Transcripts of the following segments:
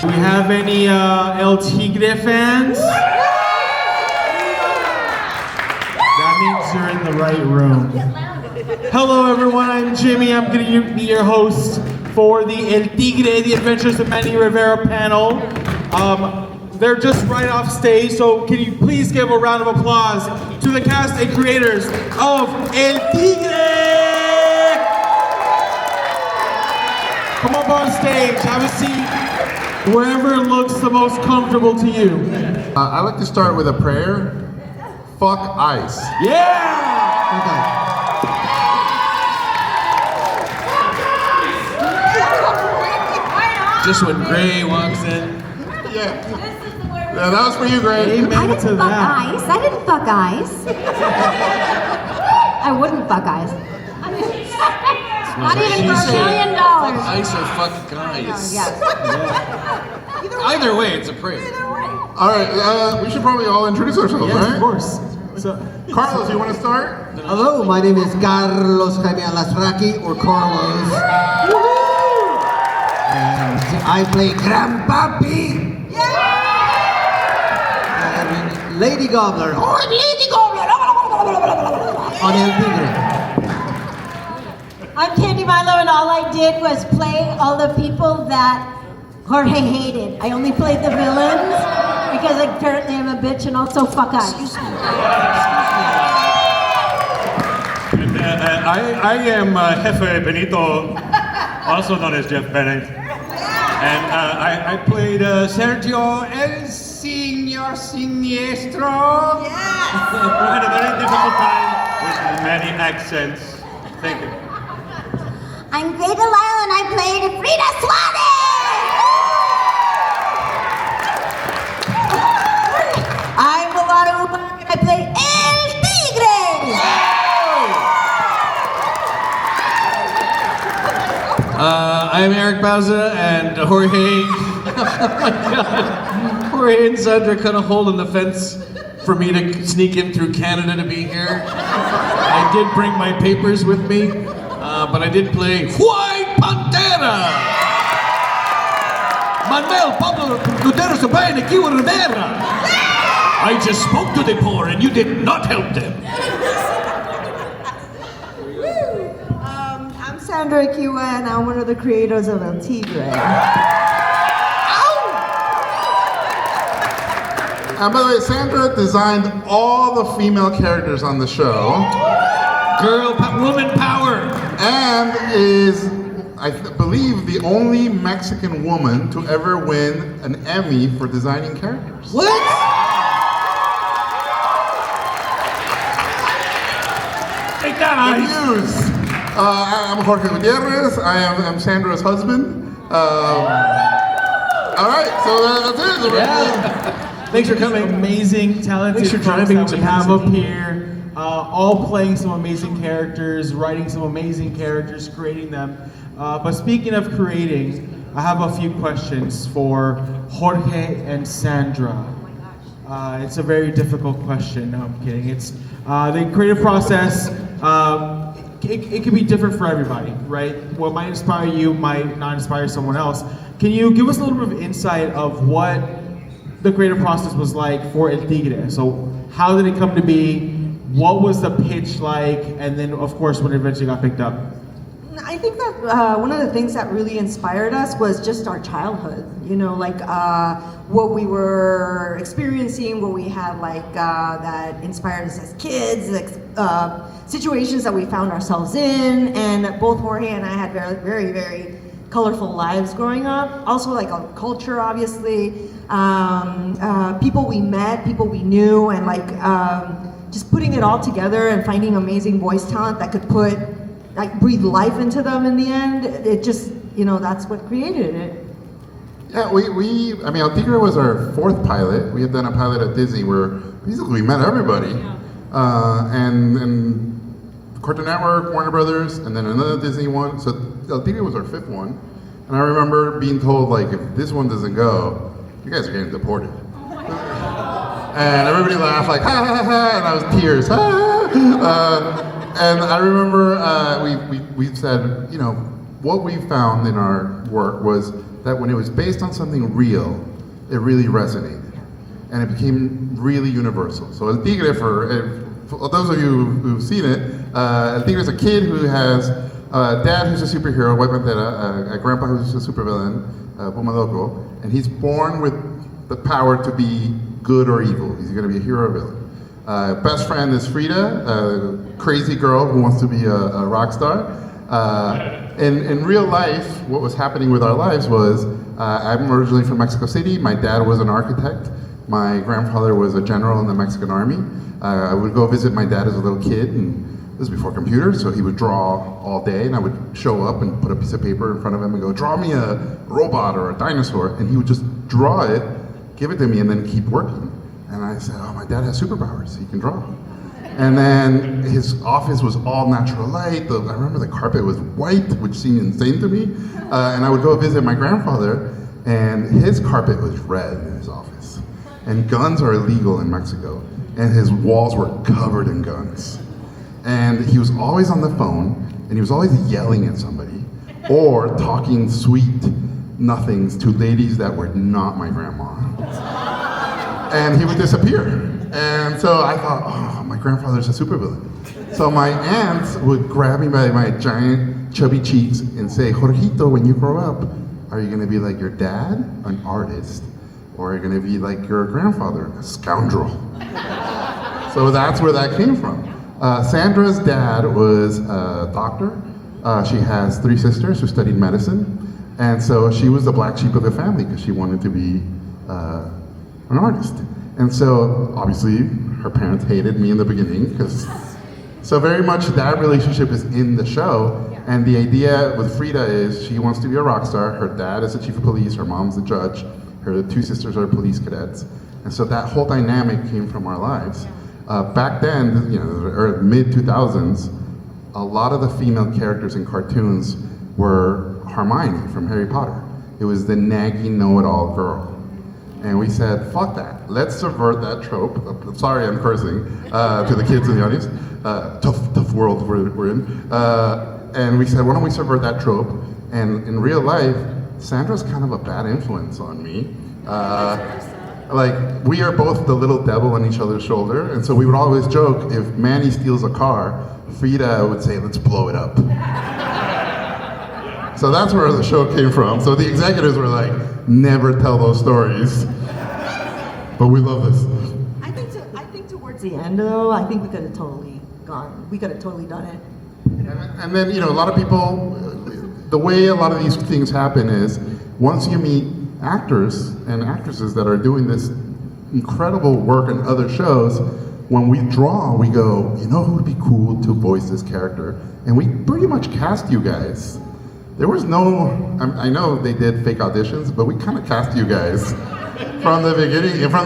Do we have any El Tigre fans? That means you're in the right room. Hello everyone, I'm Jimmy. I'm going to be your host for the El Tigre, the Adventures of Manny Rivera panel. They're just right off stage, so can you please give a round of applause to the cast and creators of El Tigre! Come up on stage, have a seat, wherever looks the most comfortable to you. I like to start with a prayer. Fuck ice. Yeah! Okay. Just when Gray walks in. Yeah. Yeah, that was for you, Gray. Amen I didn't to fuck that. ice. I didn't fuck ice. I wouldn't fuck ice. Not even for $1 million. Fuck ice or fuck guys. Yeah. Either way, it's a prayer. All right, we should probably all introduce ourselves, Yes, right? of course. So, Carlos, you want to start? Hello, my name is Carlos Jaime Alazraqui, or Carlos. And I play Grandpapi. And Lady Gobbler. Oh, Lady Gobbler! On El Tigre. I'm Candy Milo, and all I did was play all the people that Jorge hated. I only played the villains because apparently I'm a bitch and also fuck ice. I am Jefe Benito, also known as Jeff Bennett. And I played Sergio El Señor Siniestro. Yes! We had a very difficult time with many accents. Thank you. I'm Grey DeLisle and I played Frida Suárez! I'm Ubach, and I play El Tigre! I'm Eric Bauza, and Jorge. Oh my God. Jorge and Sandra cut a hole in the fence for me to sneak in through Canada to be here. I did bring my papers with me, but I did play White Pantera! Manuel Pablo Gutierrez and Equihua Rivera! I just spoke to the poor and you did not help them. I'm Sandra Equihua, and I'm one of the creators of El Tigre. And by the way, Sandra designed all the female characters on the show. Woman power! And is, I believe, the only Mexican woman to ever win an Emmy for designing characters. What? Take that, Good ice! news. I'm Jorge Gutierrez. I'm Sandra's husband. All right, so that's it. Yeah. Thanks for coming. Amazing, talented Thanks for folks driving that to we have Pasadena. up here, all playing some amazing characters, writing some amazing characters, creating them. But speaking of creating, I have a few questions for Jorge and Sandra. It's a very difficult question. No, I'm kidding. It's the creative process. It can be different for everybody, right? What might inspire you might not inspire someone else. Can you give us a little bit of insight of what the creative process was like for El Tigre? So how did it come to be? What was the pitch like? And then, of course, when it eventually got picked up. I think that one of the things that really inspired us was just our childhood. You know, like what we were experiencing, what we had that inspired us as kids, situations that we found ourselves in, and both Jorge and I had very, very, very colorful lives growing up. Also, like a culture, obviously, people we met, people we knew, and just putting it all together and finding amazing voice talent that could breathe life into them in the end. It just, that's what created it. Yeah, I mean, El Tigre was our fourth pilot. We had done a pilot at Disney where basically we met everybody. And Cartoon Network, Warner Brothers, and then another Disney one. So El Tigre was our fifth one. And I remember being told, if this one doesn't go, you guys are getting deported. And everybody laughed ha ha ha, and I was tears, ha. And I remember we said, what we found in our work was that when it was based on something real, it really resonated. And it became really universal. So El Tigre, for those of you who've seen it, El Tigre is a kid who has a dad who's a superhero, White Pantera, a grandpa who's a supervillain, Puma, Loco, and he's born with the power to be good or evil. He's gonna be a hero or villain. Best friend is Frida, a crazy girl who wants to be a rock star. In real life, what was happening with our lives was, I'm originally from Mexico City. My dad was an architect. My grandfather was a general in the Mexican army. I would go visit my dad as a little kid, and this was before computers, so he would draw all day, and I would show up and put a piece of paper in front of him and go, draw me a robot or a dinosaur, and he would just draw it, give it to me, and then keep working. And I said, oh, my dad has superpowers, he can draw. And then his office was all natural light. I remember the carpet was white, which seemed insane to me. And I would go visit my grandfather, and his carpet was red in his office. And guns are illegal in Mexico. And his walls were covered in guns. And he was always on the phone, and he was always yelling at somebody, or talking sweet nothings to ladies that were not my grandma. And he would disappear. And so I thought, oh, my grandfather's a supervillain. So my aunts would grab me by my giant chubby cheeks and say, Jorgito, when you grow up, are you gonna be like your dad, an artist, or are you gonna be like your grandfather, a scoundrel? So that's where that came from. Sandra's dad was a doctor. She has 3 sisters who studied medicine. And so she was the black sheep of the family because she wanted to be an artist. And so obviously her parents hated me in the beginning because, so very much that relationship is in the show. And the idea with Frida is she wants to be a rock star. Her dad is the chief of police, her mom's the judge, her 2 sisters are police cadets. And so that whole dynamic came from our lives. Back then, you know, or mid-2000s, a lot of the female characters in cartoons were Hermione from Harry Potter. It was the nagging know-it-all girl. And we said, fuck that. Let's subvert that trope. I'm sorry I'm cursing to the kids in the audience. Tough world we're in. And we said, why don't we subvert that trope? And in real life, Sandra's kind of a bad influence on me. Like, we are both the little devil on each other's shoulder, and so we would always joke, if Manny steals a car, Frida would say, let's blow it up. So that's where the show came from. So the executives were like, never tell those stories. But we love this. I think towards the end, though, I think we could have totally done it. And then, you know, a lot of people, the way a lot of these things happen is, once you meet actors and actresses that are doing this incredible work in other shows, when we draw, we go, you know who would be cool to voice this character? And we pretty much cast you guys. There was no, I know they did fake auditions, but we kind of cast you guys from the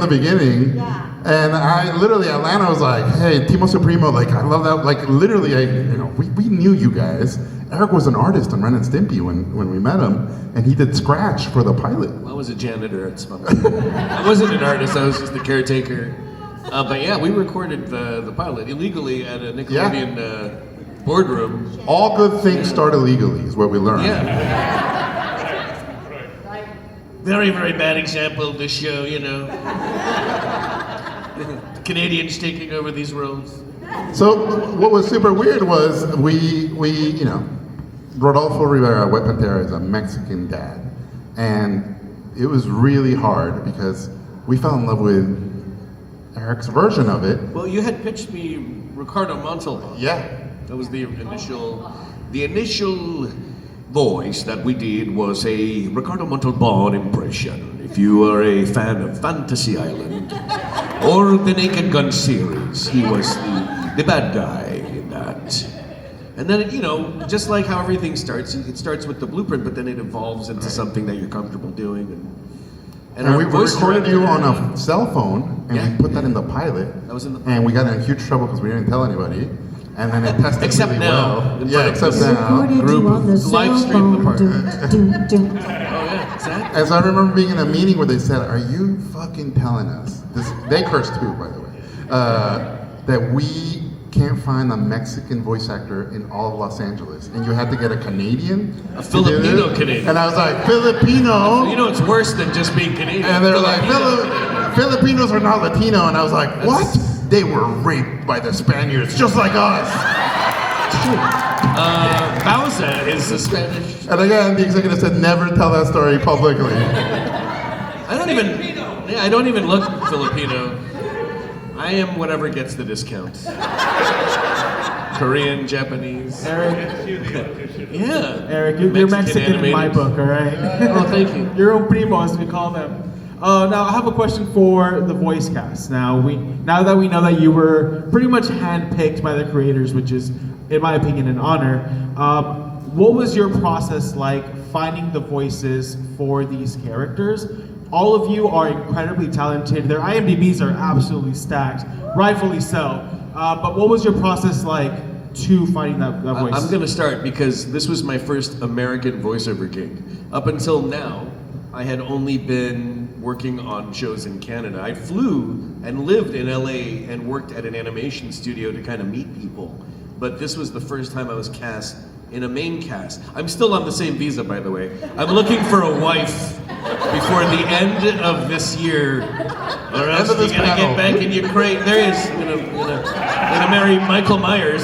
beginning. Yeah. And I literally, Alanna was like, hey, Timo Supremo, like, I love that. Like, literally, we knew you guys. Eric was an artist on Ren and Stimpy when we met him, and he did Scratch for the pilot. I was a janitor at Smuggle. I wasn't an artist, I was just the caretaker. But yeah, we recorded the pilot illegally at a Nickelodeon boardroom. All good things start illegally, is what we learned. Yeah. Very, very bad example of this show, you know. Canadians taking over these roles. So what was super weird was we you know, Rodolfo Rivera, White Pantera, is a Mexican dad. And it was really hard because we fell in love with Eric's version of it. Well, you had pitched me Ricardo Montalban. Yeah. That was the initial voice that we did was a Ricardo Montalban impression. If you are a fan of Fantasy Island or the Naked Gun series, he was the bad guy in that. And then, you know, just like how everything starts, it starts with the blueprint, but then it evolves into something that you're comfortable doing. And we recorded you on a cell phone, and we put that in the pilot. That was in the pilot. And we got in huge trouble because we didn't tell anybody. And then it tested Except really now. well. Yeah, except now. Group live stream the part. Dun. Oh yeah, exactly. And so I remember being in a meeting where they said, are you fucking telling us, this, they cursed too, by the way, that we can't find a Mexican voice actor in all of Los Angeles, and you had to get a Canadian, A Filipino Canadian. And I was like, Filipino. You know, it's worse than just being Canadian. And they're like, Canadian. Filipinos are not Latino, and I was like, what? They were raped by the Spaniards, just like us. Bauza is the Spanish. And again, the executive said, never tell that story publicly. I don't even look Filipino. I am whatever gets the discount. Korean, Japanese. Eric, Yeah. Eric, you're Mexican in my animated. book, all right? Oh, thank you. You're un primo, as we call them. Now, I have a question for the voice cast. Now that we know that you were pretty much handpicked by the creators, which is, in my opinion, an honor, what was your process like finding the voices for these characters? All of you are incredibly talented. Their IMDb's are absolutely stacked, rightfully so. But what was your process like to finding that voice? I'm gonna start because this was my first American voiceover gig. Up until now, I had only been working on shows in Canada. I flew and lived in LA and worked at an animation studio to kind of meet people. But this was the first time I was cast in a main cast. I'm still on the same visa, by the way. I'm looking for a wife before the end of this year, or else you're gonna get back in your crate. There he is. Gonna marry Michael Myers.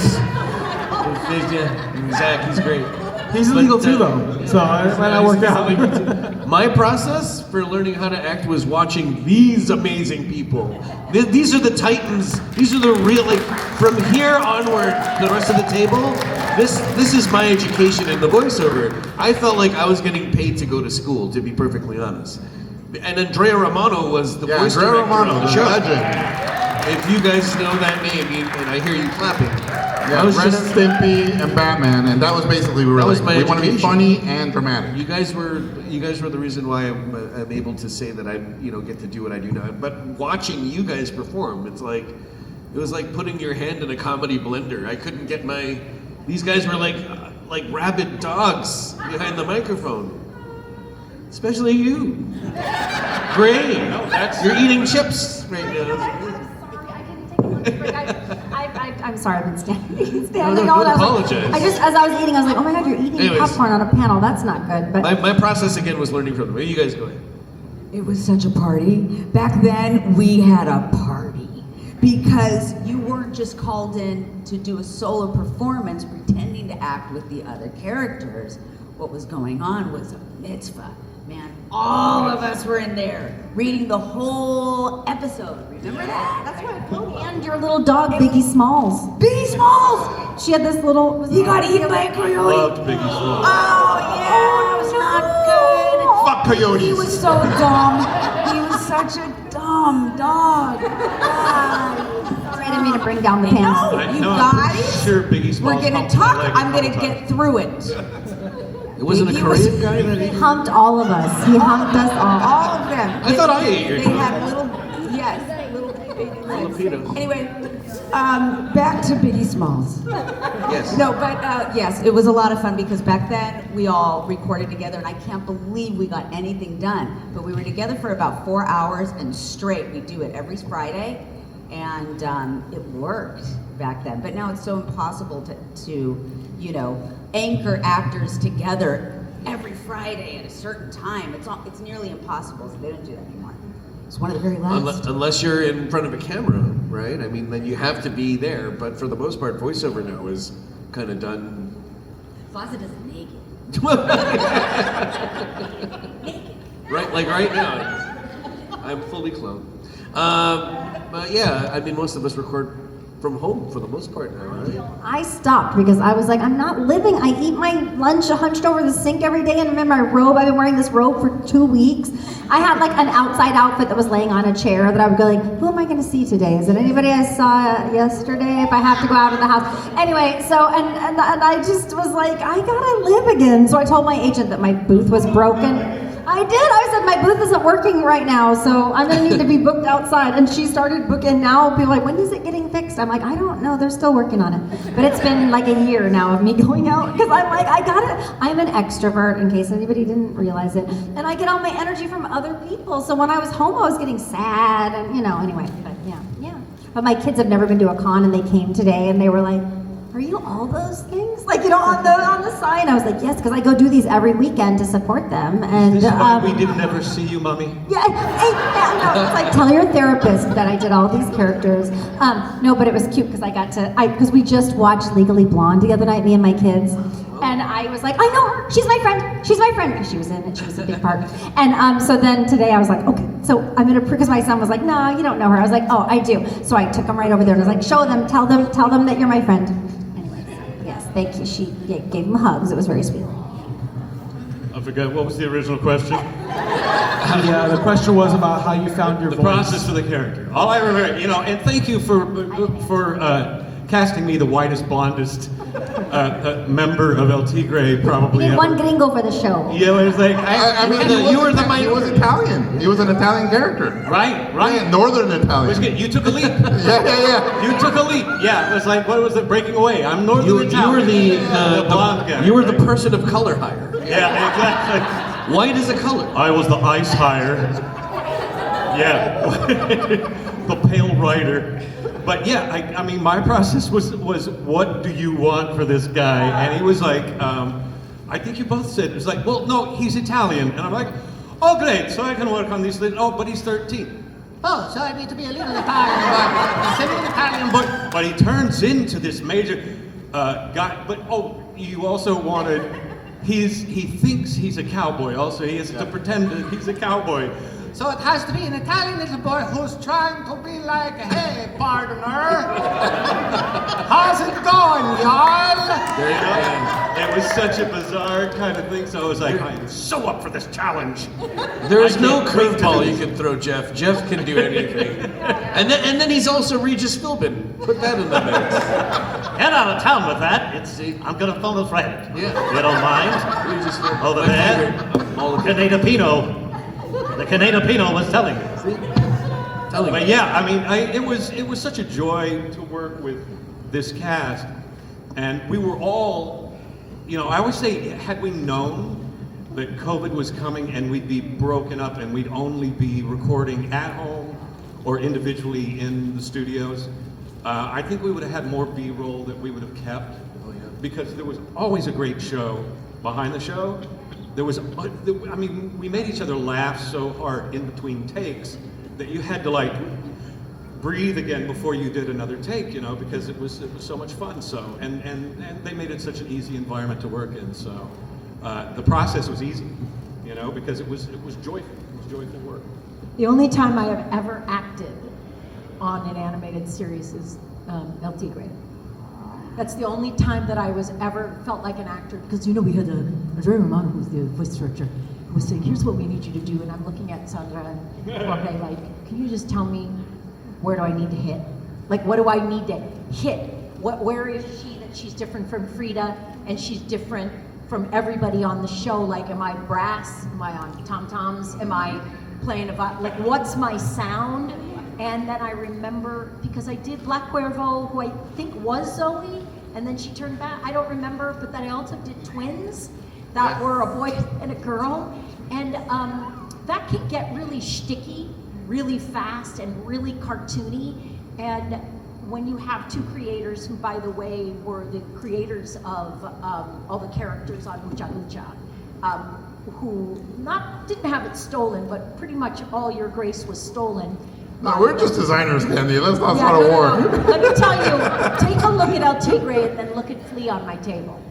Zach, he's great. He's illegal too, though, so it might not work out. My process for learning how to act was watching these amazing people. These are the titans. These are the real, like, from here onward, the rest of the table, this is my education in the voiceover. I felt like I was getting paid to go to school, to be perfectly honest. And Andrea Romano was the voice Andrea director Romano, of the the show. legend. If you guys know that name, and I hear you clapping. Yeah, I was Ren and just, Stimpy and Batman, and that was basically, we were That was like, my we want to be education. funny and dramatic. you guys were the reason why I'm able to say that I get to do what I do now. But watching you guys perform, it was like putting your hand in a comedy blender. I couldn't get these guys were like rabid dogs behind the microphone. Especially you. Great. You're eating chips right now. I'm sorry, I've been standing No, all don't day. I was like- apologize. as I was eating, I was like, oh my God, you're eating Anyways. popcorn on a panel. That's not good. But My process again was learning from them. Where are you guys going? It was such a party. Back then, we had a party because you weren't just called in to do a solo performance pretending to act with the other characters. What was going on was a mitzvah. Man, all of us were in there reading the whole episode. Remember that? That's why I told you. and your little dog, Biggie Smalls. Biggie Smalls! She had this little. He got eaten by a coyote. Loved Biggie Smalls. Oh, yeah, it was not good. Fuck coyotes! He was so dumb. He was such a dumb dog. Sorry, I didn't mean to bring down the pants. No, you No, I'm guys, sure Biggie we're Smalls gonna humped my talk. leg I'm a gonna couple get times. through it. It wasn't a He Korean was- guy that He ate? humped all of us. He humped us all. All of them. I thought I ate your They dog. had little, yes, little baby legs. Filipino. Anyway, back to Biggie Smalls. Yes. No, but yes, it was a lot of fun because back then we all recorded together, and I can't believe we got anything done. But we were together for about 4 hours and straight. We do it every Friday, and it worked back then. But now it's so impossible to anchor actors together every Friday at a certain time. It's nearly impossible. So they don't do that anymore. It's one of the very last. Unless you're in front of a camera, right? I mean, then you have to be there. But for the most part, voiceover now is kind of done. Bauza does it naked. Right, like right now, I'm fully clothed. But yeah, I mean, most of us record from home for the most part now, right? I stopped because I was like, I'm not living. I eat my lunch hunched over the sink every day, and I'm in my robe. I've been wearing this robe for 2 weeks. I had like an outside outfit that was laying on a chair that I would go like, who am I going to see today? Is it anybody I saw yesterday? If I have to go out of the house. Anyway, so and I just was like, I gotta live again. So I told my agent that my booth was broken. I did. I said my booth isn't working right now, so I'm gonna need to be booked outside. And she started booking now. People are like, when is it getting fixed? I'm like, I don't know. They're still working on it. But it's been like a year now of me going out because I'm like, I'm an extrovert in case anybody didn't realize it, and I get all my energy from other people. So when I was home, I was getting sad, and anyway. But yeah. But my kids have never been to a con, and they came today, and they were like, "Are you all those things?" Like, you know, on the sign. I was like, "Yes," because I go do these every weekend to support them. And This is why we didn't ever see you, Mommy. yeah, no, it's like tell your therapist that I did all these characters. No, but it was cute because because we just watched Legally Blonde the other night, me and my kids. And I was like, I know her, she's my friend, because she was in it, she was a big part. And so then today I was like, okay, so I'm gonna, because my son was like, no, you don't know her. I was like, oh, I do. So I took him right over there and I was like, show them, tell them that you're my friend. Anyways, yes, thank you. She gave him hugs, it was very sweet. I forgot, what was the original question? Yeah, the question was about how you found your The voice. process for the character. All I remember, you know, and thank you for casting me the whitest, blondest member of El Tigre, We probably need ever. one gringo for the show. Yeah, it was like, I mean, you were the he was Italian. He was an Italian character. right. Yeah, Northern It was Italian. good. You took a leap. Yeah. You took a leap. Yeah, it was like, what was it? Breaking away. I'm Northern You were Italian. the blonde guy. you were the person of color hire. Yeah, exactly. White is a color. I was the ice hire. Yeah, the pale rider. But yeah, I mean, my process was what do you want for this guy? And he was like, I think you both said, it was like, well, no, he's Italian. And I'm like, oh, great, so I can work on these things. Oh, but he's 13. Oh, so I need to be a little Italian boy. He's a little Italian boy. But he turns into this major guy. But oh, you also wanted, he thinks he's a cowboy also. He has to pretend that he's a cowboy. So it has to be an Italian little boy who's trying to be like, hey, partner, how's it going, y'all? There you go. It was such a bizarre kind of thing, so I was like, I'm so up for this challenge. There's I no can't wait to curveball do you this. can throw Jeff. Jeff can do anything. And then he's also Regis Philbin. Put that in the mix. Get out of town with that. I'm gonna phone a friend. Yeah. You don't mind? Regis Philbin. Over My there. favorite of all the Canada Pino. The Canada Pino was telling me. telling But me. yeah, I mean, it was such a joy to work with this cast, and we were all, you know, I always say, had we known that COVID was coming and we'd be broken up and we'd only be recording at home or individually in the studios, I think we would have had more B-roll that we would have kept, because there was always a great show behind the show. There was, I mean, we made each other laugh so hard in between takes that you had to like breathe again before you did another take, you know, because it was so much fun. So, and they made it such an easy environment to work in. So, the process was easy, you know, because it was joyful. It was joyful work. The only time I have ever acted on an animated series is El Tigre. That's the only time that I was ever felt like an actor, because you know we had Andrea Romano, who's the voice director, who was saying, here's what we need you to do, and I'm looking at Sandra and Jorge like, can you just tell me where do I need to hit? Like, what do I need to hit? Where is she that she's different from Frida, and she's different from everybody on the show? Like, am I brass? Am I on tom-toms? Am I playing like, what's my sound? And then I remember, because I did La Cuervo, who I think was Zoe, and then she turned back, I don't remember, but then I also did twins that were a boy and a girl. And that can get really shticky, really fast, and really cartoony. And when you have two creators who, by the way, were the creators of all the characters on Mucha Lucha, who didn't have it stolen, but pretty much all your grace was stolen. No, we're just designers, Candy. Let's not Yeah, start a no, war. no. Let me tell you, take a look at El Tigre and then look at Flea on my table.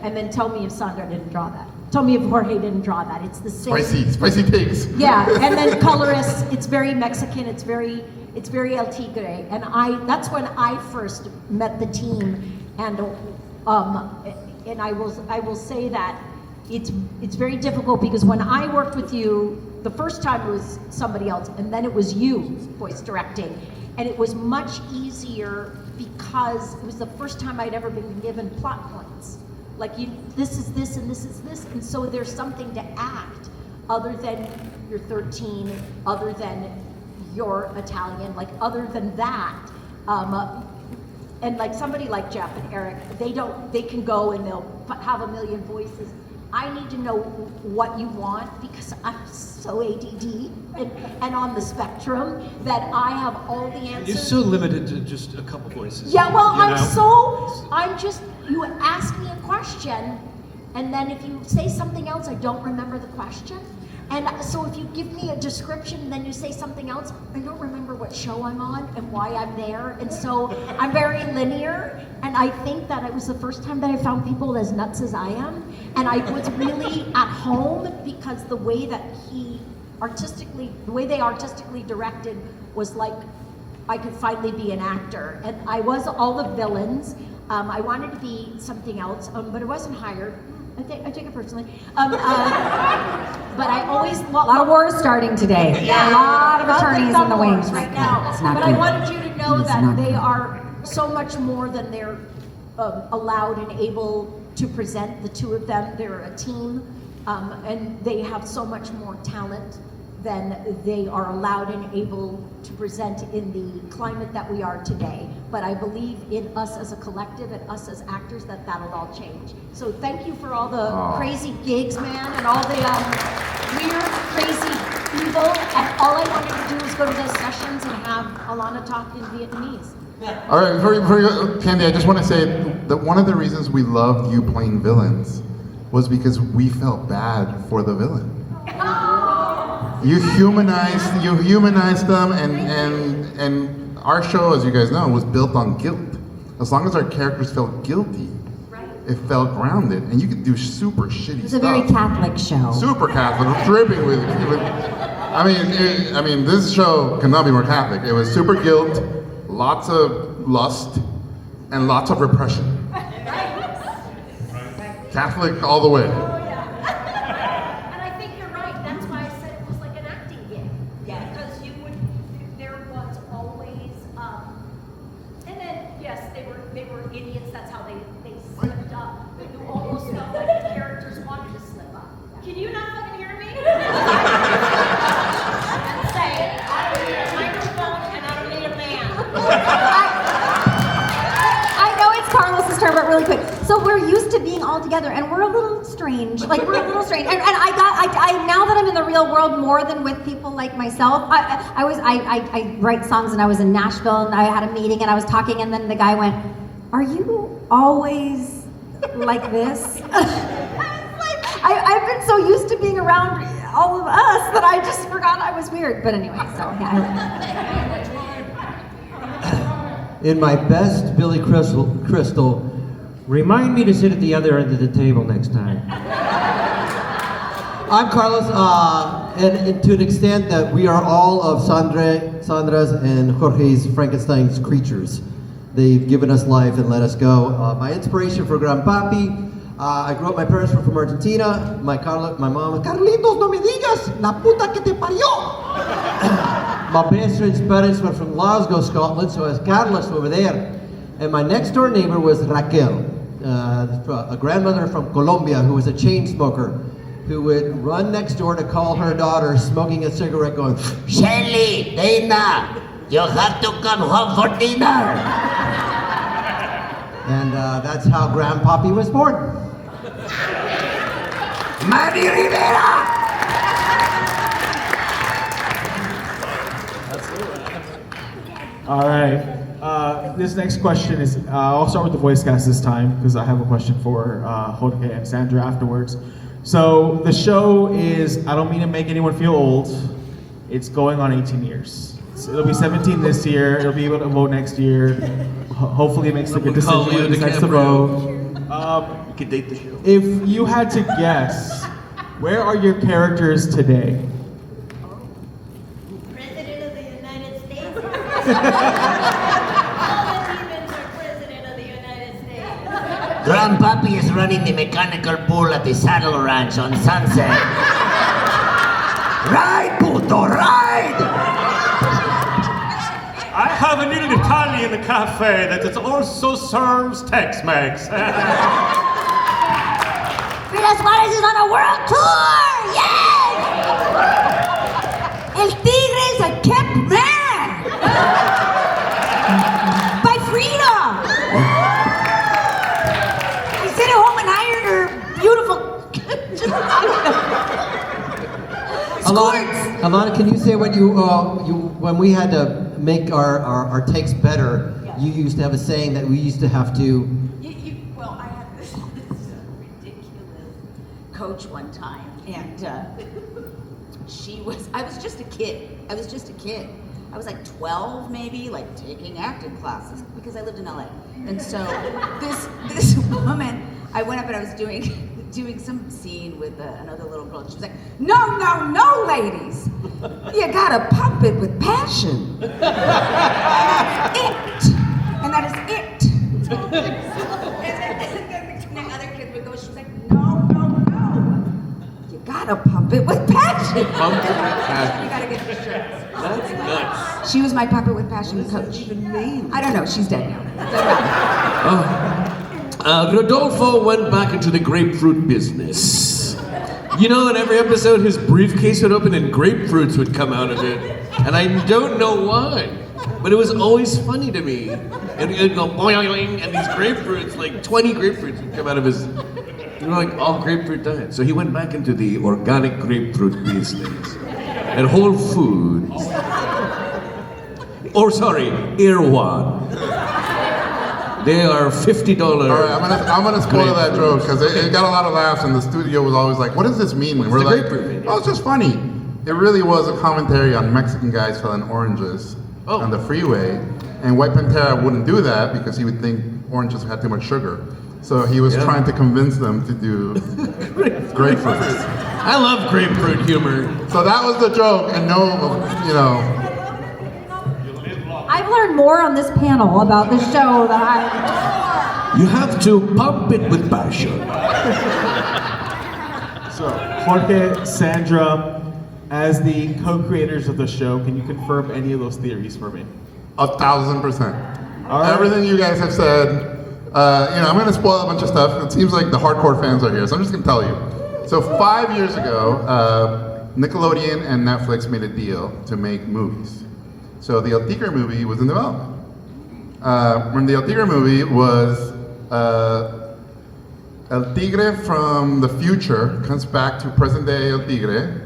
And then tell me if Sandra didn't draw that. Tell me if Jorge didn't draw that. It's the same. Spicy takes. Yeah, and then colorist, it's very Mexican, it's very El Tigre. And that's when I first met the team. And I will say that it's very difficult, because when I worked with you, the first time it was somebody else, and then it was you voice directing. And it was much easier because it was the first time I'd ever been given plot points. Like, this is this and this is this, and so there's something to act other than you're 13, other than you're Italian, like other than that. And like somebody like Jeff and Eric, they can go and they'll have a million voices. I need to know what you want because I'm so ADD and on the spectrum that I have all the answers. You're so limited to just a couple voices. Yeah, well, you know? you ask me a question, and then if you say something else, I don't remember the question. And so if you give me a description and then you say something else, I don't remember what show I'm on and why I'm there. And so I'm very linear, and I think that it was the first time that I found people as nuts as I am. And I was really at home because the way that the way they artistically directed was like I could finally be an actor. And I was all the villains. I wanted to be something else, but I wasn't hired. I take it personally. But I always... A lot of wars starting today. Yeah. A lot of attorneys in the wings right now. It's not But good. I wanted you to know It's that not they good. are so much more than they're allowed and able to present, the two of them. They're a team, and they have so much more talent than they are allowed and able to present in the climate that we are today. But I believe in us as a collective and us as actors that that'll all change. So thank you for all the crazy gigs, man, and all the weird, crazy evil. And all I wanted to do was go to those sessions and have Alanna talk in Vietnamese. All right, before you go, Candy, I just want to say that one of the reasons we loved you playing villains was because we felt bad for the villain. You humanized them, and our show, as you guys know, was built on guilt. As long as our characters felt guilty, it felt grounded, and you could do super shitty stuff. It's a very Catholic show. Super Catholic, dripping with I mean, this show cannot be more Catholic. It was super guilt, lots of lust, and lots of repression. Catholic all the way. And I think you're right. That's why I said it was like an acting gig. Yeah. Because there was always, and then yes, they were idiots. That's how they slipped up. You almost felt like the characters wanted to slip up. Can you not fucking hear me? And say, I need a microphone and I don't need a man. I know it's Carlos's turn, but really quick. So we're used to being all together, and we're a little strange. Like we're a little strange. And I now that I'm in the real world more than with people like myself. I write songs, and I was in Nashville, and I had a meeting, and I was talking, and then the guy went, "Are you always like this?" I've been so used to being around all of us that I just forgot I was weird. But anyway, so yeah. In my best Billy Crystal, remind me to sit at the other end of the table next time. I'm Carlos, and to an extent that we are all of Sandra's and Jorge's Frankenstein's creatures. They've given us life and let us go. My inspiration for Grandpapi, I grew up, my parents were from Argentina. My mom, Carlitos, no me digas, la puta que te parió. My best friend's parents were from Glasgow, Scotland, so as Carlos over there. And my next door neighbor was Raquel, a grandmother from Colombia who was a chain smoker, who would run next door to call her daughter smoking a cigarette going, "Shelly, Dana, you have to come home for dinner." And that's how Grandpapi was born. Manny Rivera! All right. This next question is, I'll start with the voice cast this time because I have a question for Jorge and Sandra afterwards. So the show is, I don't mean to make anyone feel old, it's going on 18 years. So it'll be 17 this year, it'll be able to vote next year. Hopefully it makes a good decision when it decides to vote. You could date the show. If you had to guess, where are your characters today? President of the United States. All the demons are President of the United States. Grandpapi is running the mechanical bull at the Saddle Ranch on Sunset. Ride, puto, ride! I have a little Italian cafe that also serves Tex-Mex. Frida Suárez is on a world tour! Yes! El Tigre is a kept man! By Frida! I sent her home and hired her beautiful Alanna, can you say when when we had to make our takes better, you used to have a saying that we used to have to. Well, I had this ridiculous coach one time, and I was just a kid. I was like 12 maybe, like taking acting classes because I lived in LA. And so this woman, I went up and I was doing some scene with another little girl. And she was like, no, ladies. You gotta pump it with passion. And that is it. And then the other kid would go, she was like, no. You gotta pump it with passion. Pump it with passion. You gotta get the shirts. That's nuts. She was my Pump It With Passion coach. I don't know, she's dead now. Rodolfo went back into the grapefruit business. You know, in every episode, his briefcase would open and grapefruits would come out of it. And I don't know why. But it was always funny to me. And it'd go boing, and these grapefruits, like 20 grapefruits would come out of his, like all grapefruit diet. So he went back into the organic grapefruit business. At Whole Foods. Or sorry, Irwan. They are $50. All right, I'm gonna spoil that joke because it got a lot of laughs, and the studio was always like, "What does this mean?" And we're like, "Oh, it's just funny." It really was a commentary on Mexican guys selling oranges on the freeway, and White Pantera wouldn't do that because he would think oranges had too much sugar. So he was trying to convince them to do grapefruits. I love grapefruit humor. So that was the joke, and I've learned more on this panel about the show than You have to pump it with passion. So, Jorge, Sandra, as the co-creators of the show, can you confirm any of those theories for me? 1,000%. All right. Everything you guys have said. I'm going to spoil a bunch of stuff. It seems like the hardcore fans are here, so I'm just going to tell you. So 5 years ago, Nickelodeon and Netflix made a deal to make movies. So the El Tigre movie was in development. When the El Tigre movie was El Tigre from the future comes back to present day El Tigre,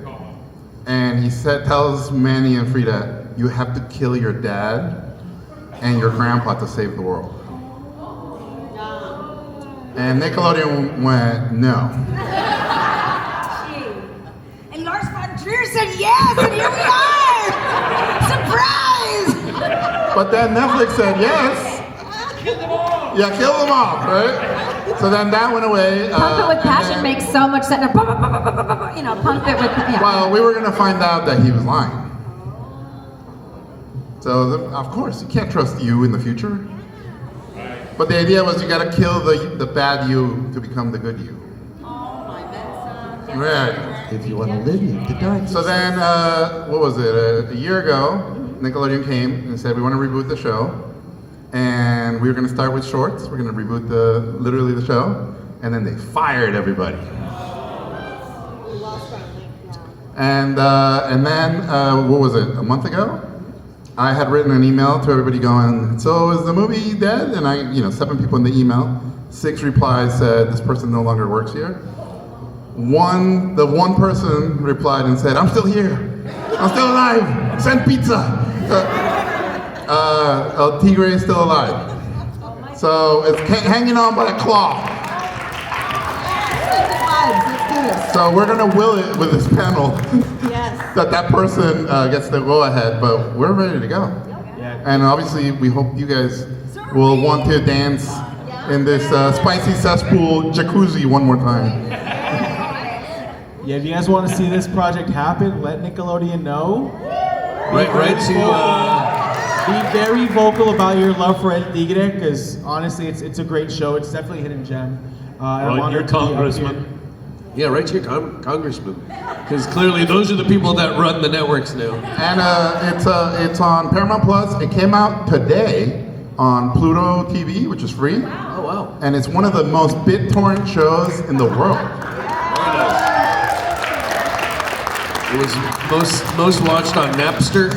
and he tells Manny and Frida, "You have to kill your dad and your grandpa to save the world." And Nickelodeon went, "No." And Lars von Trier said yes, and here we are! Surprise! But then Netflix said yes. Kill them all. Yeah, kill them all, right? So then that went away. Pump It With Passion makes so much sense. Pump it with, Well, we were gonna find out that he was lying. So of course, you can't trust you in the future. But the idea was you gotta kill the bad you to become the good you. Right. If you want to live, you have to die. So then, what was it? A year ago, Nickelodeon came and said we want to reboot the show, and we were going to start with shorts. We're going to reboot literally the show, and then they fired everybody. And then what was it? A month ago, I had written an email to everybody going, "So is the movie dead?" And 7 people in the email, 6 replies said this person no longer works here. The one person replied and said, "I'm still here. I'm still alive. Send pizza." El Tigre is still alive. So it's hanging on by a claw. So we're gonna will it with this panel. Yes. that person gets the go ahead, but we're ready to go. And obviously we hope you guys will want to dance in this spicy cesspool jacuzzi one more time. Yeah, if you guys want to see this project happen, let Nickelodeon know. Be very vocal about your love for El Tigre, because honestly, it's a great show. It's definitely a hidden gem. Your congressman. Yeah, right to your congressman. Because clearly those are the people that run the networks now. And it's on Paramount Plus. It came out today on Pluto TV, which is free. Oh, wow. And it's one of the most BitTorrent shows in the world. It was most watched on Napster,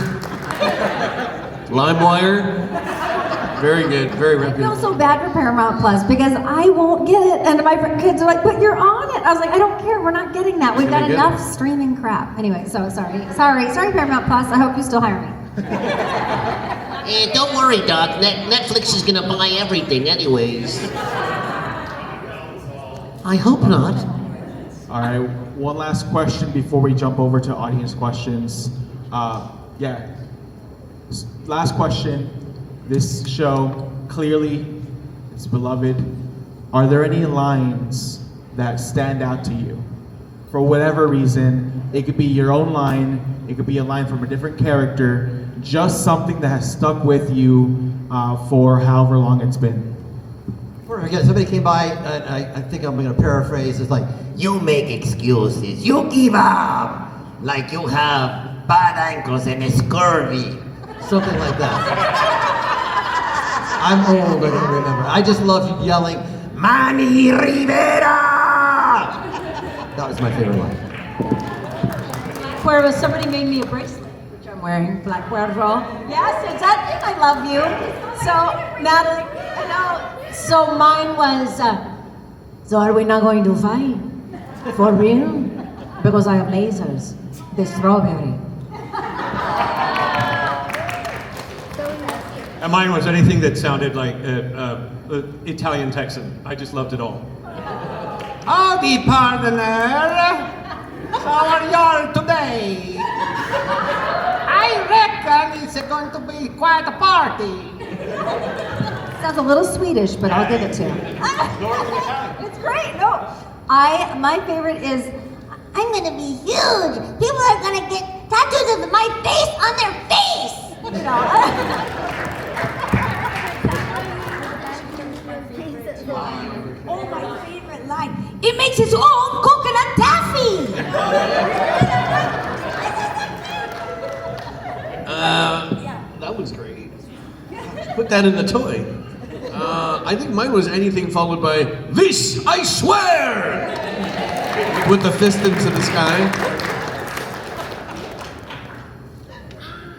LimeWire. Very good, very I feel reputable. so bad for Paramount Plus because I won't get it, and my kids are like, "But you're on it." I was like, I don't care. We're not getting that. We've got Gonna get enough it. streaming crap. Anyway, so sorry, Paramount Plus. I hope you still hire me. Don't worry, Doc. Netflix is gonna buy everything anyways. I hope not. All right, one last question before we jump over to audience questions. Last question. This show, clearly, it's beloved. Are there any lines that stand out to you? For whatever reason, it could be your own line, it could be a line from a different character, just something that has stuck with you for however long it's been. Again, somebody came by, and I think I'm going to paraphrase. It's like, You make excuses. You give up. Like you have bad ankles and scurvy. something like that. I'm old, I don't remember. I just love yelling, Manny Rivera! that was my favorite line. Where somebody made me a bracelet, which I'm wearing, Black Cuervo. Yes, exactly. I love you. So, Natalie, so mine was, so are we not going to fight? For real? Because I have lasers. The strawberry. And mine was anything that sounded like Italian Texan. I just loved it all. Howdy, partner. How are y'all today? I reckon it's going to be quite a party. Sounds a little Swedish, but I'll give it to him. It's great. No, my favorite is, I'm gonna be huge. People are gonna get tattoos of my face on their face. you know. Oh, my favorite line. It makes its own coconut taffy. That was great. Put that in the toy. I think mine was anything followed by, this I swear! With the fist into the sky.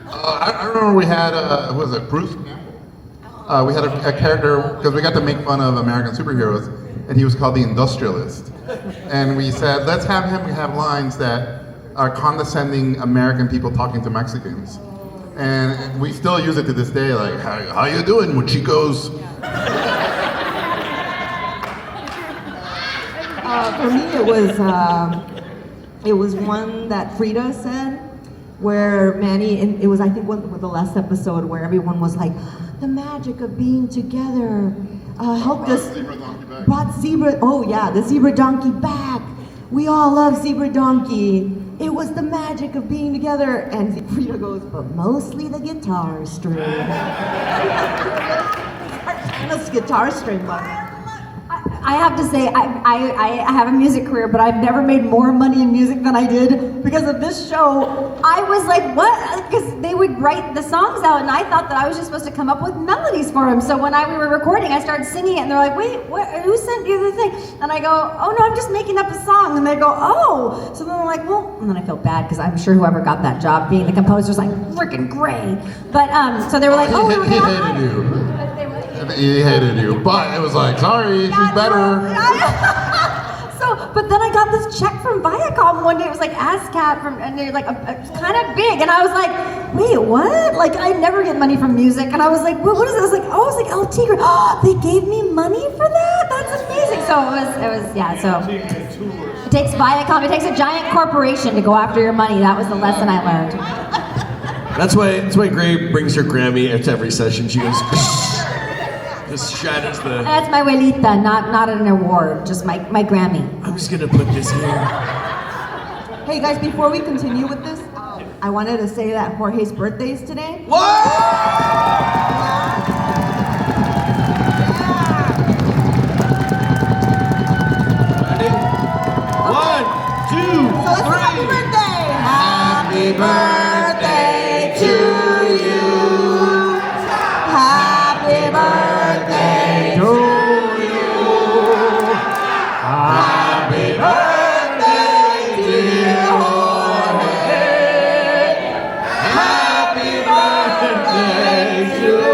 I remember we had, who was it, Bruce Campbell? We had a character, because we got to make fun of American superheroes, and he was called the Industrialist. And we said, let's have him have lines that are condescending American people talking to Mexicans. And we still use it to this day, like, how you doing, muchicos? For me, it was one that Frida said, where Manny, and it was I think one with the last episode where everyone was like, the magic of being together helped us. Brought zebra. Oh yeah, the zebra donkey back. We all love zebra donkey. It was the magic of being together. And Frida goes, but mostly the guitar string. This guitar string, but. I have to say, I have a music career, but I've never made more money in music than I did because of this show. I was like, what? Because they would write the songs out, and I thought that I was just supposed to come up with melodies for them. So when we were recording, I started singing it, and they're like, wait, who sent you the thing? And I go, oh no, I'm just making up a song. And they go, oh. So then I'm like, well, and then I felt bad because I'm sure whoever got that job being the composer's like, freaking gray. But, so they were like, oh, we were gonna hated you. He hated you, but it was like, sorry, she's better. But then I got this check from Viacom one day. It was like ASCAP and they're like kind of big, and I was like, wait, what? Like I never get money from music, and I was like, what is this? I was like, El Tigre. Oh, they gave me money for that? That's amazing. So it was yeah. So it takes Viacom. It takes a giant corporation to go after your money. That was the lesson I learned. That's why Gray brings her Grammy to every session. She goes, just shatters the. That's my abuelita, not an award, just my Grammy. I'm just gonna put this here. Hey guys, before we continue with this, I wanted to say that Jorge's birthday is today. What? Ready? 1, 2, 3. Happy birthday! Happy birthday to you. Happy birthday to you. Happy birthday, dear Jorge. Happy birthday to you.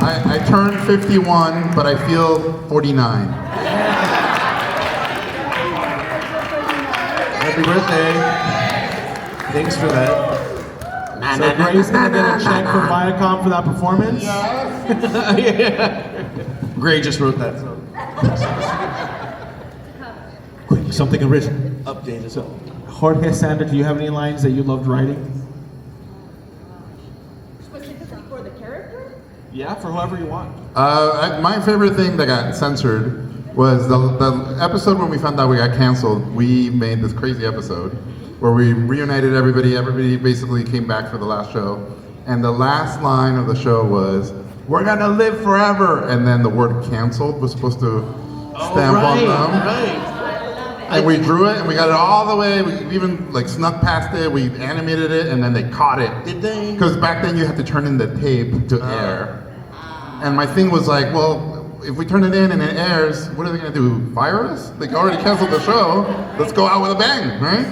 I turned 51, but I feel 49. Happy birthday. Thanks for that. So Gray's gonna get a check from Viacom for that performance. Yeah. Gray just wrote that song. Quick, something original. Updated. So, Jorge, Sandra, do you have any lines that you loved writing? Specifically for the character? Yeah, for whoever you want. My favorite thing that got censored was the episode when we found out we got canceled. We made this crazy episode where we reunited everybody. Everybody basically came back for the last show. And the last line of the show was, "We're gonna live forever." And then the word canceled was supposed to stamp on them. Right. And we drew it and we got it all the way. We even like snuck past it. We animated it and then they caught it. Did they? Because back then you had to turn in the tape to air. And my thing was like, well, if we turn it in and it airs, what are they gonna do? Fire us? They already canceled the show. Let's go out with a bang, right?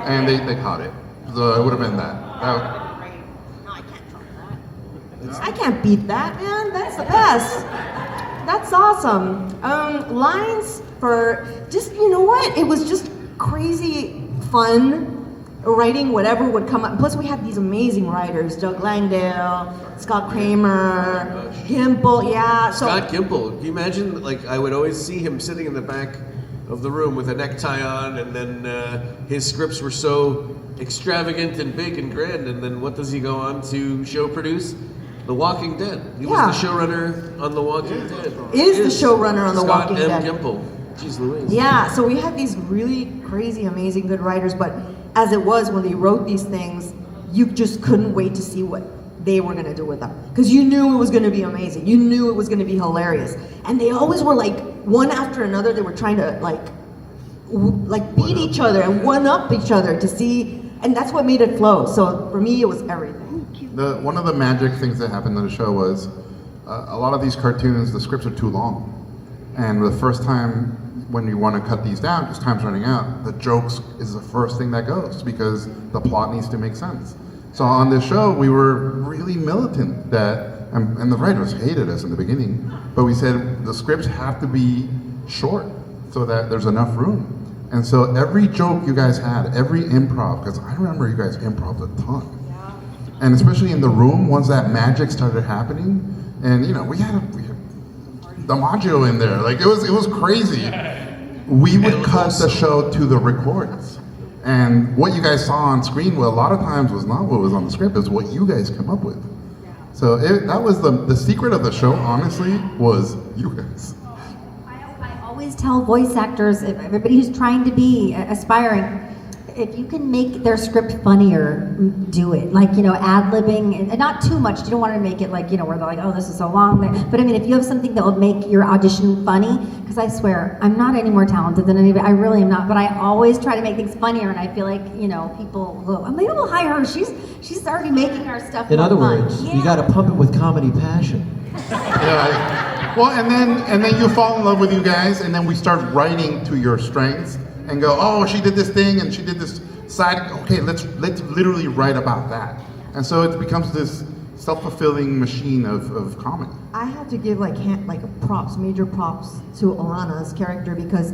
And they caught it. So it would have been that. I can't beat that, man. That's the best. That's awesome. Lines for just, you know what? It was just crazy fun writing whatever would come up. Plus, we had these amazing writers: Doug Langdale, Scott Kramer, Gimple. Yeah. So Scott Gimple. Can you imagine? Like, I would always see him sitting in the back of the room with a necktie on, and then his scripts were so extravagant and big and grand. And then what does he go on to show produce? The Walking Dead. He was the showrunner on The Walking Dead. Is the showrunner on The Walking Dead. Scott M. Gimple. Jeez Louise. yeah, so we had these really crazy, amazing, good writers. But as it was, when they wrote these things, you just couldn't wait to see what they were gonna do with them, because you knew it was gonna be amazing. You knew it was gonna be hilarious, and they always were like one after another. They were trying to like beat each other and one up each other to see, and that's what made it flow. So for me, it was everything. One of the magic things that happened on the show was a lot of these cartoons, the scripts are too long. And the first time when you want to cut these down, because time's running out, the jokes is the first thing that goes because the plot needs to make sense. So on this show, we were really militant that, and the writers hated us in the beginning, but we said the scripts have to be short so that there's enough room. And so every joke you guys had, every improv, because I remember you guys improv a ton. And especially in the room, once that magic started happening, and you know, we had DiMaggio in there, like it was crazy. We would cut the show to the records. And what you guys saw on screen, well, a lot of times was not what was on the script, it was what you guys come up with. So that was the secret of the show, honestly, was you guys. I always tell voice actors, everybody who's trying to be aspiring, if you can make their script funnier, do it. Like, you know, ad-libbing, and not too much. You don't want to make it like, you know, where they're like, oh, this is so long. But I mean, if you have something that will make your audition funny, because I swear, I'm not any more talented than anybody. I really am not. But I always try to make things funnier, and I feel like, you know, people go, oh, maybe we'll hire her. She's already making our stuff In more other fun. words, you got to pump it with comedy passion. Yeah. Well, and then you fall in love with you guys, and then we start writing to your strengths. And go, oh, she did this thing and she did this side. Okay, let's literally write about that. And so it becomes this self-fulfilling machine of comedy. I had to give major props to Alanna's character, because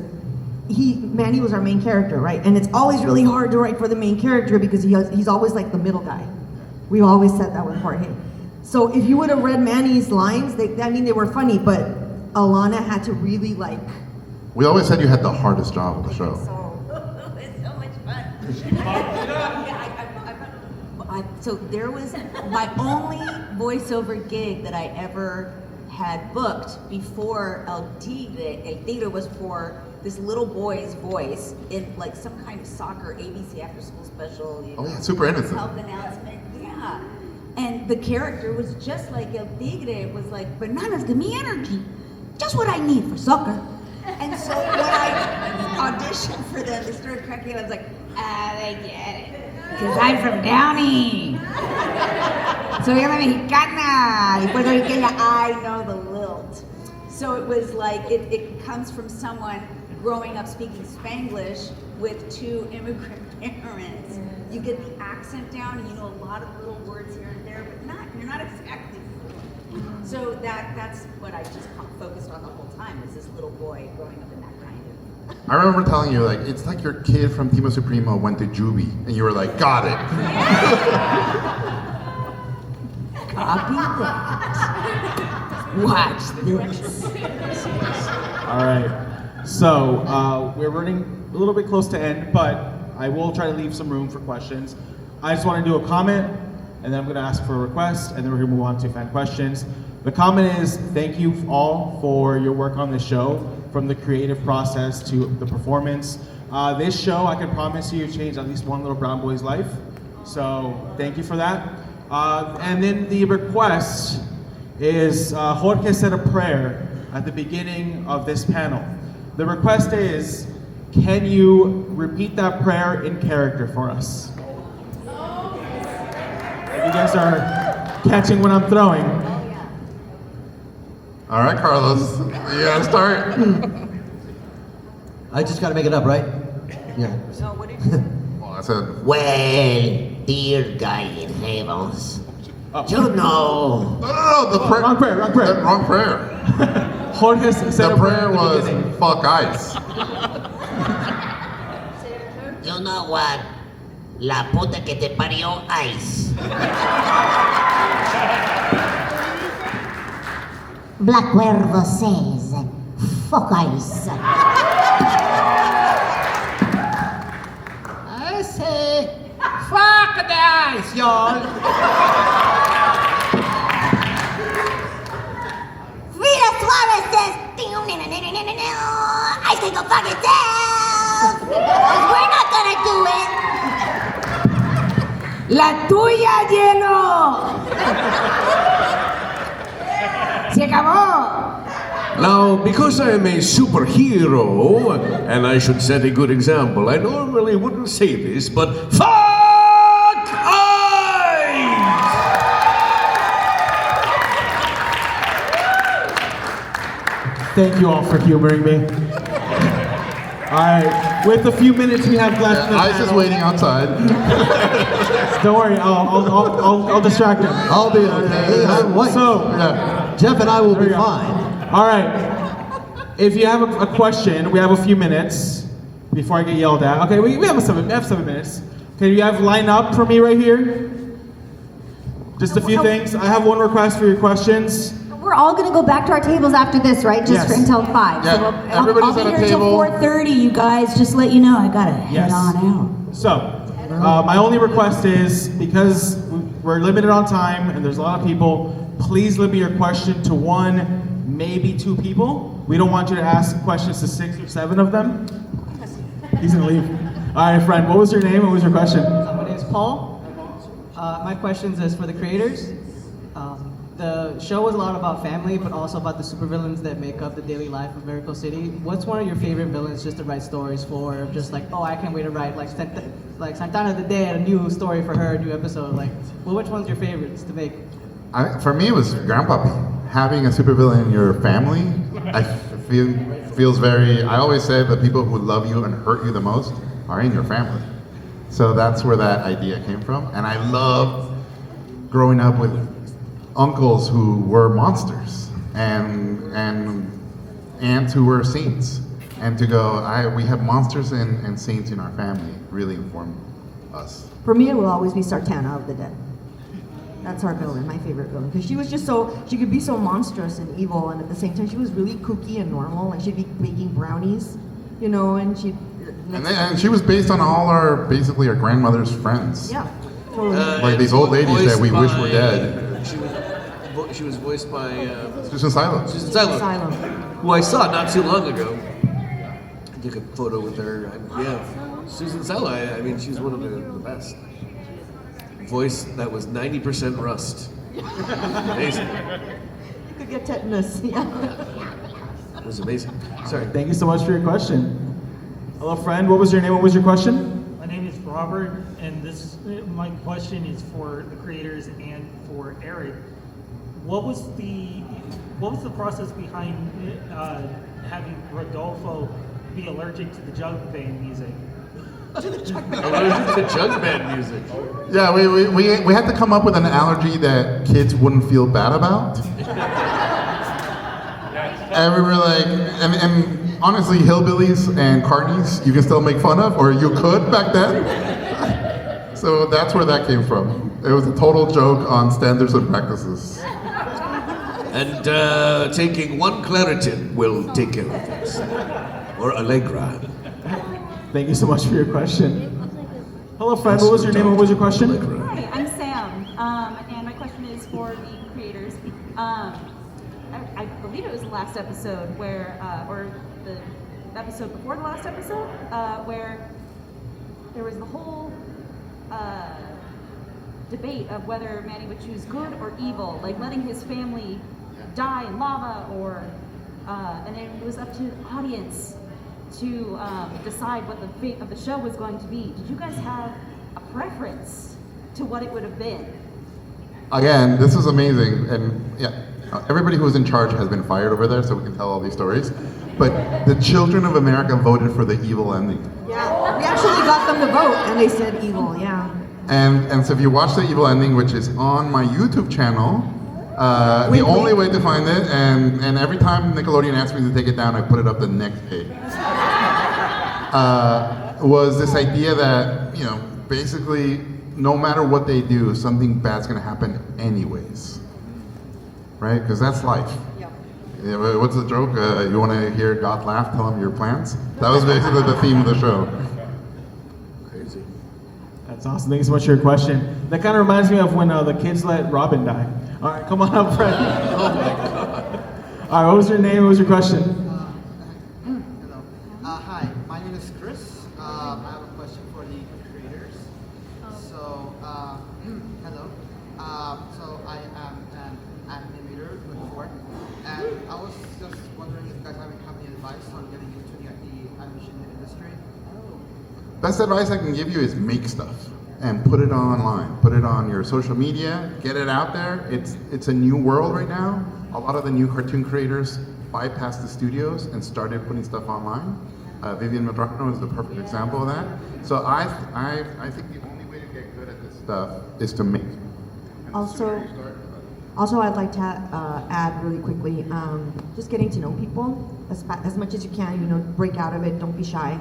Manny was our main character, right? And it's always really hard to write for the main character because he's always like the middle guy. We always said that with Jorge. So if you would have read Manny's lines, they were funny, but Alanna had to really like. We always said you had the hardest job of the show. It's so much fun. So there was my only voiceover gig that I ever had booked before El Tigre. El Tigre was for this little boy's voice in like some kind of soccer ABC after school special. You know, Oh yeah, super innocent. Health announcement, yeah. And the character was just like El Tigre. It was like, bananas, give me energy. Just what I need for soccer. And so when I auditioned for them, they started cracking up. I was like, they get it. Because I'm from Downey. Soy una mexicana. Y puertorriqueña, I know the lilt. So it was like, it comes from someone growing up speaking Spanglish with two immigrant parents. You get the accent down and you know a lot of little words here and there, but you're not exactly fluent. So that's what I just focused on the whole time, is this little boy growing up in that kind of. I remember telling you, like, it's like your kid from Timo Supremo went to Juvie, and you were like, got it. Copy that. Watch this. All right. So we're running a little bit close to end, but I will try to leave some room for questions. I just want to do a comment, and then I'm going to ask for a request, and then we're going to move on to fan questions. The comment is, thank you all for your work on this show, from the creative process to the performance. This show, I can promise you, changed at least one little brown boy's life. So thank you for that. And then the request is, Jorge said a prayer at the beginning of this panel. The request is, can you repeat that prayer in character for us? If you guys are catching what I'm throwing. All right, Carlos, you gotta start. I just gotta make it up, right? Yeah. No, what did you say? Well, I said, Well, dear guy in heavens, you know. no, the prayer. Wrong prayer, wrong prayer. Wrong prayer. Jorge said The a prayer at the was, beginning. fuck ice. You know what? La puta que te parió ice. Black Cuervo says, fuck ice. I say, fuck the ice, y'all. Frida Suárez says, ice can go fuck itself. 'Cause we're not gonna do it. La tuya, hielo. Se acabó. Now, because I am a superhero, and I should set a good example, I normally wouldn't say this, but fuck ice! Thank you all for humoring me. All right, with the few minutes we have left, in the Ice is panel- waiting outside. Don't worry, I'll distract him. I'll be okay. I'm white. So, Jeff and I will There be we go. fine. all right. If you have a question, we have a few minutes before I get yelled at. Okay, we have 7 minutes. Okay, you have line up for me right here. Just a few things. I have one request for your questions. We're all gonna go back to our tables after this, right? Just Yes. until 5. Yeah, So everybody's I'll at be a here till table. 4:30, you guys. Just let you know, I gotta head Yes. on out. So, my only request is, because we're limited on time and there's a lot of people, please limit your question to 1, maybe 2 people. We don't want you to ask questions to 6 or 7 of them. He's gonna leave. All right, friend, what was your name? What was your question? My name is Paul. My question is for the creators. The show was a lot about family, but also about the supervillains that make up the daily life of Miracle City. What's one of your favorite villains just to write stories for? Just like, oh, I can't wait to write like Santana the Dead, a new story for her, a new episode. Like, well, which one's your favorites to make? For me, it was Grandpapi. Having a supervillain in your family, feels very. I always say the people who love you and hurt you the most are in your family. So that's where that idea came from. And I love growing up with uncles who were monsters and aunts who were saints. And to go, we have monsters and saints in our family really informed us. For me, it will always be Sartana of the Dead. That's our villain, my favorite villain. Because she was just she could be so monstrous and evil, and at the same time, she was really kooky and normal. Like, she'd be baking brownies, you know, and she'd... And she was based on basically our grandmother's friends. Yeah, totally. Like these old ladies that we wish were dead. She was voiced by Susan Silo. Susan Silo, Silo. who I saw not too long ago. I took a photo with her. Yeah, Susan Silo. I mean, she's one of the best. Voice that was 90% rust. Amazing. You could get tetanus, yeah. It was amazing. Sorry. Thank you so much for your question. Hello, friend. What was your name? What was your question? My name is Robert, and my question is for the creators and for Eric. What was the process behind having Rodolfo be allergic to the jug band music? The jug band music. Yeah, we had to come up with an allergy that kids wouldn't feel bad about. And we were like, and honestly, hillbillies and carnies, you can still make fun of, or you could back then. So that's where that came from. It was a total joke on standards and practices. And taking one Claritin will take care of this. Or Allegra. Thank you so much for your question. Hello, friend. What was your name? What was your question? Hi, I'm Sam, and my question is for the creators. I believe it was the last episode where, or the episode before the last episode, where there was the whole debate of whether Manny would choose good or evil, like letting his family die in lava, or and then it was up to the audience to decide what the fate of the show was going to be. Did you guys have a preference to what it would have been? Again, this is amazing, and yeah, everybody who was in charge has been fired over there, so we can tell all these stories. But the children of America voted for the evil ending. Yeah, we actually got them to vote, and they said evil. Yeah. And so if you watch the evil ending, which is on my YouTube channel, the only way to find it, and every time Nickelodeon asked me to take it down, I put it up the next day, was this idea that, you know, basically, no matter what they do, something bad's gonna happen anyways, right? Because that's life. Yeah, what's the joke? You want to hear God laugh? Tell him your plans. That was basically the theme of the show. Crazy. That's awesome. Thank you so much for your question. That kind of reminds me of when the kids let Robin die. All right, come on up, friend. Oh my God. All right, what was your name? What was your question? Hello. Hi, my name is Chris. I have a question for the creators. So, hello. So I am an animator before, and I was just wondering if you guys have any advice on getting into the animation industry. Best advice I can give you is make stuff and put it online. Put it on your social media, get it out there. It's a new world right now. A lot of the new cartoon creators bypassed the studios and started putting stuff online. Vivian Madrano is the perfect example of that. So I think the only way to get good at this stuff is to make. Also, I'd like to add really quickly, just getting to know people as much as you can. You know, break out of it. Don't be shy.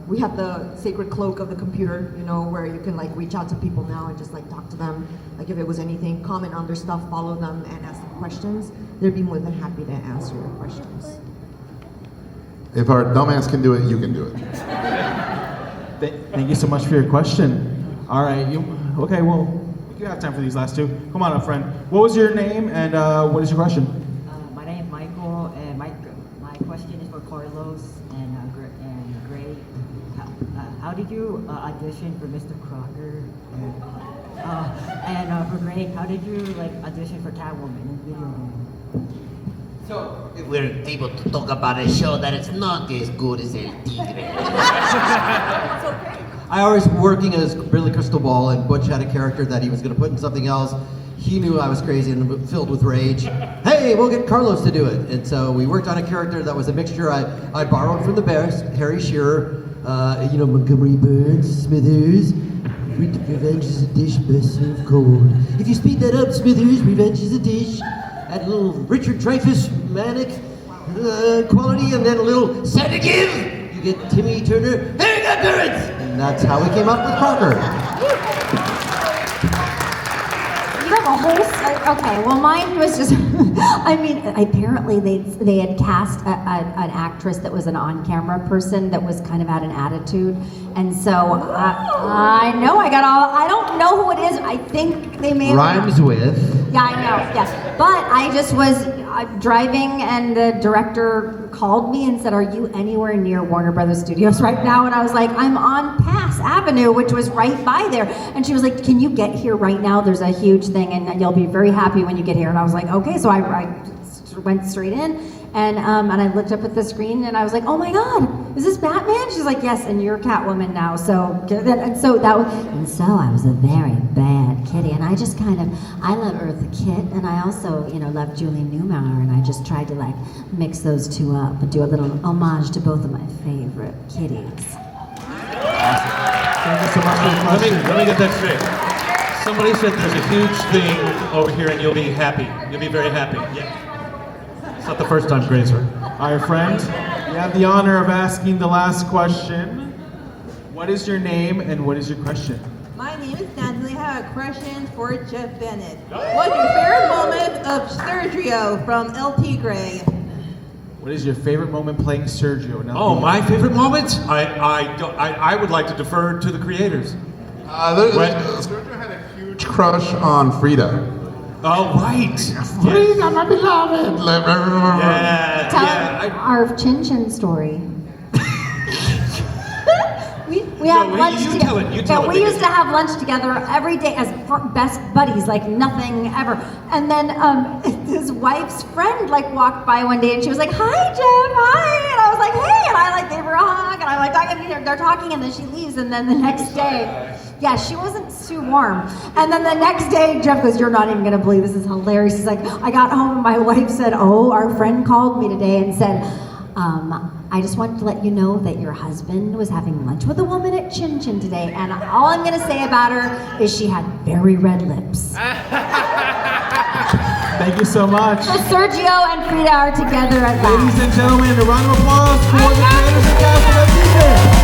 We have the sacred cloak of the computer, you know, where you can like reach out to people now and just like talk to them. Like if it was anything, comment on their stuff, follow them, and ask them questions. They'd be more than happy to answer your questions. If our dumbass can do it, you can do it. Thank you so much for your question. All right, okay, well, you have time for these last two. Come on up, friend. What was your name and what is your question? My name is Michael, and my question is for Carlos and Gray. How did you audition for Mr. Crocker? And for Gray, how did you like audition for Catwoman in the video game? So we're able to talk about a show that is not as good as El Tigre. I was working as Billy Crystal Ball, and Butch had a character that he was going to put in something else. He knew I was crazy and filled with rage. Hey, we'll get Carlos to do it. And so we worked on a character that was a mixture I borrowed from the best, Harry Shearer, Montgomery Burns, Smithers. Revenge is a dish best served cold. If you speed that up, Smithers, revenge is a dish. Add a little Richard Dreyfuss, manic quality, and then a little sedative. You get Timmy Turner, very good parents! And that's how we came up with Crocker. You have a whole, okay, well mine was just, I mean, apparently they had cast an actress that was an on-camera person that was kind of had an attitude. And so I know I don't know who it is. I think they may have Rhymes with. Yeah, I know, yes. But I just was driving and the director called me and said, are you anywhere near Warner Brothers Studios right now? And I was like, I'm on Pass Avenue, which was right by there. And she was like, can you get here right now? There's a huge thing and you'll be very happy when you get here. And I was like, okay. So I went straight in and I looked up at the screen and I was like, oh my God, is this Batman? She's like, yes, and you're Catwoman now. So I was a very bad kitty, and I just I love Eartha Kitt, and I also, love Julie Newmar, and I just tried to like mix those two up and do a little homage to both of my favorite kitties. Thank you so much for the question. Let me get that straight. Somebody said there's a huge thing over here and you'll be happy. You'll be very happy. Yeah. It's not the first time, Grazer. All right, friend. You have the honor of asking the last question. What is your name and what is your question? My name is Natalie. I have a question for Jeff Bennett. What's your favorite moment of Sergio from El Tigre? What is your favorite moment playing Sergio? Now, Oh, my favorite moment? I would like to defer to the creators. Sergio had a huge crush on Frida. Oh, right. Frida, my beloved. Yeah. Tell yeah. our Chin Chin story. We had lunch you together. tell it, you tell it, we because- used to have lunch together every day as best buddies, like nothing ever. And then his wife's friend like walked by one day and she was like, "Hi, Jeff, hi." And I was like, "Hey," and I like gave her a hug and I like they're talking and then she leaves and then the next day, yeah, she wasn't too warm. And then the next day, Jeff goes, "You're not even gonna believe this is hilarious." He's like, "I got home and my wife said, 'Oh, our friend called me today and said, I just wanted to let you know that your husband was having lunch with a woman at Chin Chin today, and all I'm gonna say about her is she had very red lips." Thank you so much. So Sergio and Frida are together at last. Ladies and gentlemen, a round of applause for the creators and cast of El Tigre.